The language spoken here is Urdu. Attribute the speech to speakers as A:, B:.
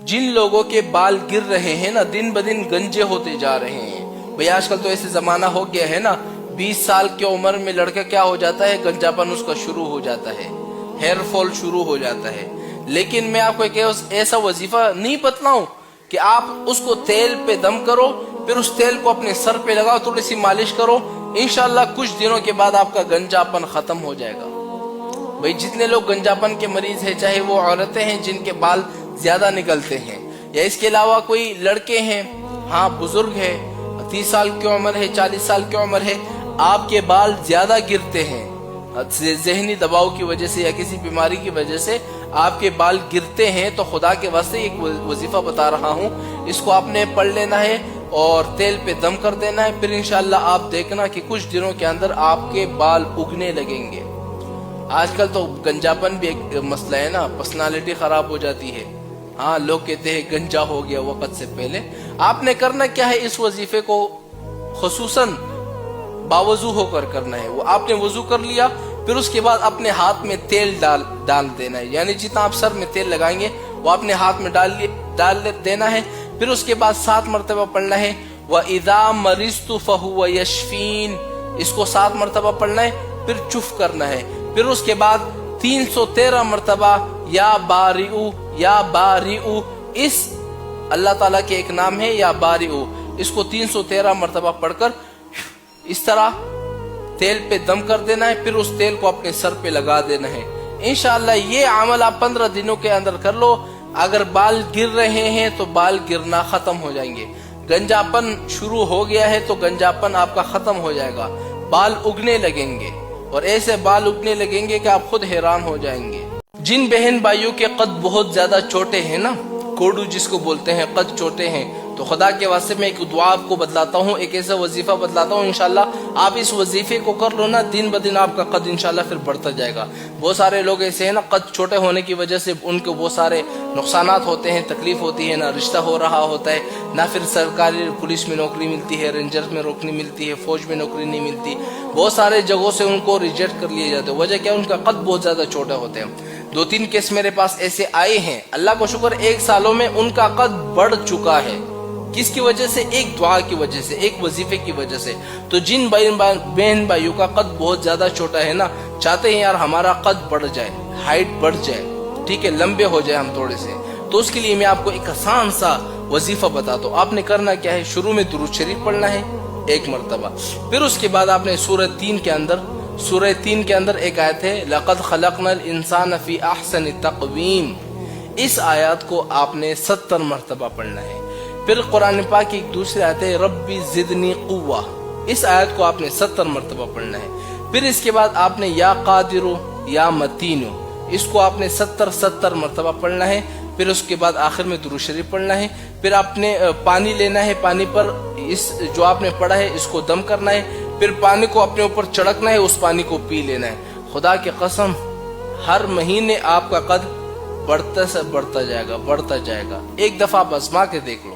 A: جن لوگوں کے بال گر رہے ہیں نا، دن بدن گنجے ہوتے جا رہے ہیں. بھئی آج کل تو ایسے زمانہ ہو گیا ہے نا، 20 سال کی عمر میں لڑکا کیا ہو جاتا ہے، گنجاپن اس کا شروع ہو جاتا ہے، ہیئر فال شروع ہو جاتا ہے. لیکن میں آپ کو ایک ایسا وظیفہ نہیں بتلاؤں کہ آپ اس کو تیل پہ دم کرو، پھر اس تیل کو اپنے سر پہ لگاؤ، تھوڑی سی مالش کرو، انشاءاللہ کچھ دنوں کے بعد آپ کا گنجاپن ختم ہو جائے گا. بھئی جتنے لوگ گنجاپن کے مریض ہیں، چاہے وہ عورتیں ہیں جن کے بال زیادہ نکلتے ہیں، یا اس کے علاوہ کوئی لڑکے ہیں، ہاں بزرگ ہے، 30 سال کی عمر ہے، 40 سال کی عمر ہے، آپ کے بال زیادہ گرتے ہیں، ذہنی دباؤ کی وجہ سے یا کسی بیماری کی وجہ سے آپ کے بال گرتے ہیں، تو خدا کے واسطے ایک وظیفہ بتا رہا ہوں، اس کو آپ نے پڑھ لینا ہے اور تیل پہ دم کر دینا ہے. پھر انشاءاللہ آپ دیکھنا کہ کچھ دنوں کے اندر آپ کے بال اگنے لگیں گے. آج کل تو گنجاپن بھی ایک مسئلہ ہے نا، پرسنالٹی خراب ہو جاتی ہے. ہاں لوگ کہتے ہیں گنجا ہو گیا وقت سے پہلے. آپ نے کرنا کیا ہے، اس وظیفے کو خصوصاً باوضو ہو کر کرنا ہے. وہ آپ نے وضو کر لیا، پھر اس کے بعد اپنے ہاتھ میں تیل ڈال دینا ہے، یعنی جتنا آپ سر میں تیل لگائیں گے وہ اپنے ہاتھ میں ڈال دینا ہے. پھر اس کے بعد 7 مرتبہ پڑھنا ہے وَإِذَا مَرِضْتُ فَهُوَ يَشْفِينِ، اس کو 7 مرتبہ پڑھنا ہے، پھر چف کرنا ہے. پھر اس کے بعد 313 مرتبہ یا بارئو یا بارئو، اس اللہ تعالیٰ کے ایک نام ہے یا بارئو، اس کو 313 مرتبہ پڑھ کر اس طرح تیل پہ دم کر دینا ہے. پھر اس تیل کو اپنے سر پہ لگا دینا ہے. انشاءاللہ یہ عمل آپ 15 دنوں کے اندر کر لو. اگر بال گر رہے ہیں تو بال گرنا ختم ہو جائیں گے. گنجاپن شروع ہو گیا ہے تو گنجاپن آپ کا ختم ہو جائے گا، بال اگنے لگیں گے، اور ایسے بال اگنے لگیں گے کہ آپ خود حیران ہو جائیں گے. جن بہن بھائیوں کے قد بہت زیادہ چھوٹے ہیں نا، کوڈو جس کو بولتے ہیں، قد چھوٹے ہیں، تو خدا کے واسطے میں ایک دعا آپ کو بتلاتا ہوں، ایک ایسا وظیفہ بتلاتا ہوں. انشاءاللہ آپ اس وظیفے کو کر لو نا، دن بدن آپ کا قد انشاءاللہ پھر بڑھتا جائے گا. بہت سارے لوگ ایسے ہیں نا، قد چھوٹے ہونے کی وجہ سے ان کو بہت سارے نقصانات ہوتے ہیں، تکلیف ہوتی ہے، نہ رشتہ ہو رہا ہوتا ہے، نہ پھر سرکاری پولیس میں نوکری ملتی ہے، رینجر میں نوکری ملتی ہے، فوج میں نوکری نہیں ملتی. بہت سارے جگہوں سے ان کو ریجیکٹ کر لیے جاتے ہیں. وجہ کیا؟ ان کا قد بہت زیادہ چھوٹے ہوتے ہیں. 2-3 کیس میرے پاس ایسے آئے ہیں، اللہ کو شکر 1 سالوں میں ان کا قد بڑھ چکا ہے. کس کی وجہ سے؟ ایک دعا کی وجہ سے، ایک وظیفے کی وجہ سے. تو جن بہن بھائیوں کا قد بہت زیادہ چھوٹا ہے نا، چاہتے ہیں یار ہمارا قد بڑھ جائے، ہائٹ بڑھ جائے، ٹھیک ہے، لمبے ہو جائے ہم تھوڑے سے، تو اس کے لیے میں آپ کو ایک آسان سا وظیفہ بتاتا ہوں. آپ نے کرنا کیا ہے، شروع میں درود شریف پڑھنا ہے 1 مرتبہ. پھر اس کے بعد آپ نے سورہ 3 کے اندر ایک آیت ہے لَقَدْ خَلَقْنَا الْإِنسَانَ فِي أَحْسَنِ تَقْوِيمٍ، اس آیات کو آپ نے 70 مرتبہ پڑھنا ہے. پھر قرآن پاک کی ایک دوسری آیت ہے ربی زدنی قوہ، اس آیت کو آپ نے 70 مرتبہ پڑھنا ہے. پھر اس کے بعد آپ نے یا قادرو یا متینو، اس کو آپ نے 70 مرتبہ پڑھنا ہے. پھر اس کے بعد آخر میں درود شریف پڑھنا ہے. پھر آپ نے پانی لینا ہے، پانی پر اس جو آپ نے پڑھا ہے اس کو دم کرنا ہے. پھر پانی کو اپنے اوپر چڑکنا ہے، اس پانی کو پی لینا ہے. خدا کی قسم ہر مہینے آپ کا قد بڑھتا جائے گا. ایک دفعہ آپ آزما کے دیکھ لو.